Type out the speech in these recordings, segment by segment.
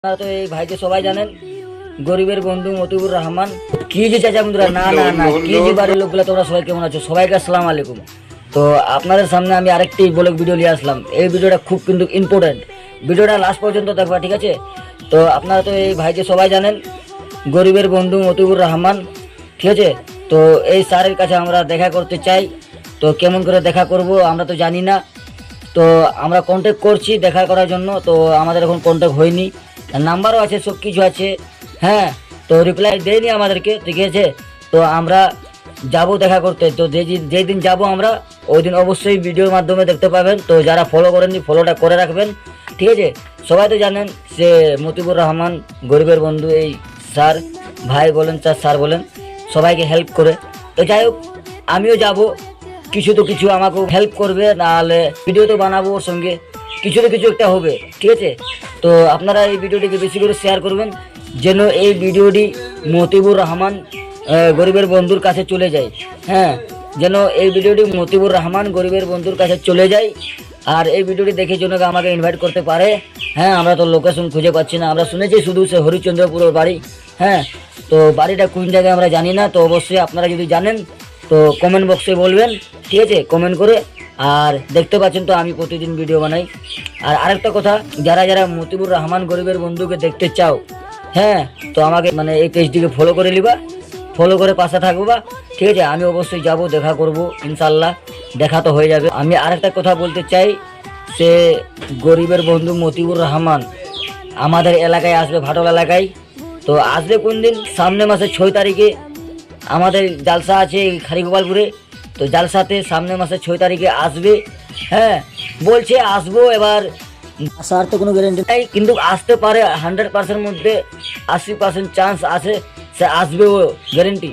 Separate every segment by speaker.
Speaker 1: আপনারা তো এই ভাইকে সবাই জানেন, গরিবের বন্ধু মতিউর রহমান। কি যে চাচা বন্ধুরা, না না না, কি যে বাড়ির লোকগুলো, তোমরা সবাই কেমন আছো? সবাইকে আসসালামু আলাইকুম। তো আপনাদের সামনে আমি আরেকটি ব্লগ ভিডিও নিয়ে আসলাম। এই ভিডিওটা খুব কিন্তু ইম্পর্টেন্ট, ভিডিওটা লাস্ট পর্যন্ত দেখবা, ঠিক আছে? তো আপনারা তো এই ভাইকে সবাই জানেন, গরিবের বন্ধু মতিউর রহমান, ঠিক আছে? তো এই স্যারের কাছে আমরা দেখা করতে চাই। তো কেমন করে দেখা করব আমরা তো জানি না। তো আমরা কন্ট্যাক্ট করছি দেখা করার জন্য, তো আমাদের এখন কন্ট্যাক্ট হয়নি। নাম্বারও আছে, সব কিছু আছে, হ্যাঁ। তো রিপ্লাই দেয়নি আমাদেরকে, ঠিক আছে? তো আমরা যাব দেখা করতে। তো যেই দিন যাবো আমরা, ওই দিন অবশ্যই ভিডিওর মাধ্যমে দেখতে পাবেন। তো যারা ফলো করেননি, ফলোটা করে রাখবেন, ঠিক আছে? সবাই তো জানেন সে মতিউর রহমান, গরিবের বন্ধু, এই স্যার, ভাই বলেন চার স্যার বলেন, সবাইকে হেল্প করে। তো যাই হোক, আমিও যাব, কিছু তো কিছু আমাকেও হেল্প করবে, নাহলে ভিডিও তো বানাবো ওর সঙ্গে, কিছু তো কিছু একটা হবে, ঠিক আছে? তো আপনারা এই ভিডিওটিকে বেশি করে শেয়ার করবেন, যেন এই ভিডিওটি মতিউর রহমান গরিবের বন্ধুর কাছে চলে যায়, হ্যাঁ, যেন এই ভিডিওটি মতিউর রহমান গরিবের বন্ধুর কাছে চলে যায়। আর এই ভিডিওটি দেখে যেন আমাকে ইনভাইট করতে পারে। হ্যাঁ, আমরা তো লোকেশন খুঁজে পাচ্ছি না, আমরা শুনেছি শুধু সে হরিশ্চন্দ্রপুরের বাড়ি, হ্যাঁ। তো বাড়িটা কোন জায়গায় আমরা জানি না। তো অবশ্যই আপনারা যদি জানেন তো কমেন্ট বক্সে বলবেন, ঠিক আছে? কমেন্ট করে। আর দেখতে পাচ্ছেন তো আমি প্রতিদিন ভিডিও বানাই। আর আরেকটা কথা, যারা যারা মতিউর রহমান গরিবের বন্ধুকে দেখতে চাও, হ্যাঁ, তো আমাকে মানে এই পেজটিকে ফলো করে নিবা, ফলো করে পাশে থাকবা, ঠিক আছে? আমি অবশ্যই যাব, দেখা করব, ইনশাল্লাহ দেখা তো হয়ে যাবে। আমি আরেকটা কথা বলতে চাই, সে গরিবের বন্ধু মতিউর রহমান আমাদের এলাকায় আসবে, ভাটল এলাকায়। তো আসবে কোন দিন? সামনে মাসের 6 তারিখে আমাদের জালসা আছে খারিগোপালপুরে। তো জালসাতে সামনে মাসের 6 তারিখে আসবে, হ্যাঁ। বলছে আসবো, এবার আসার তো কোনো গ্যারেন্টি নাই, কিন্তু আসতে পারে। 100% মধ্যে 80% চান্স আছে সে আসবে, ও গ্যারেন্টি।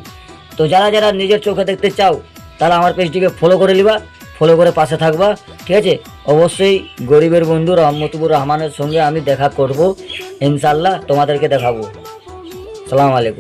Speaker 1: তো যারা যারা নিজের চোখে দেখতে চাও, তারা আমার পেজটিকে ফলো করে নিবা, ফলো করে পাশে থাকবা, ঠিক আছে? অবশ্যই গরিবের বন্ধু মতিউর রহমানের সঙ্গে আমি দেখা করব, ইনশাল্লাহ তোমাদেরকে দেখাবো। সালাম আলাইকুম।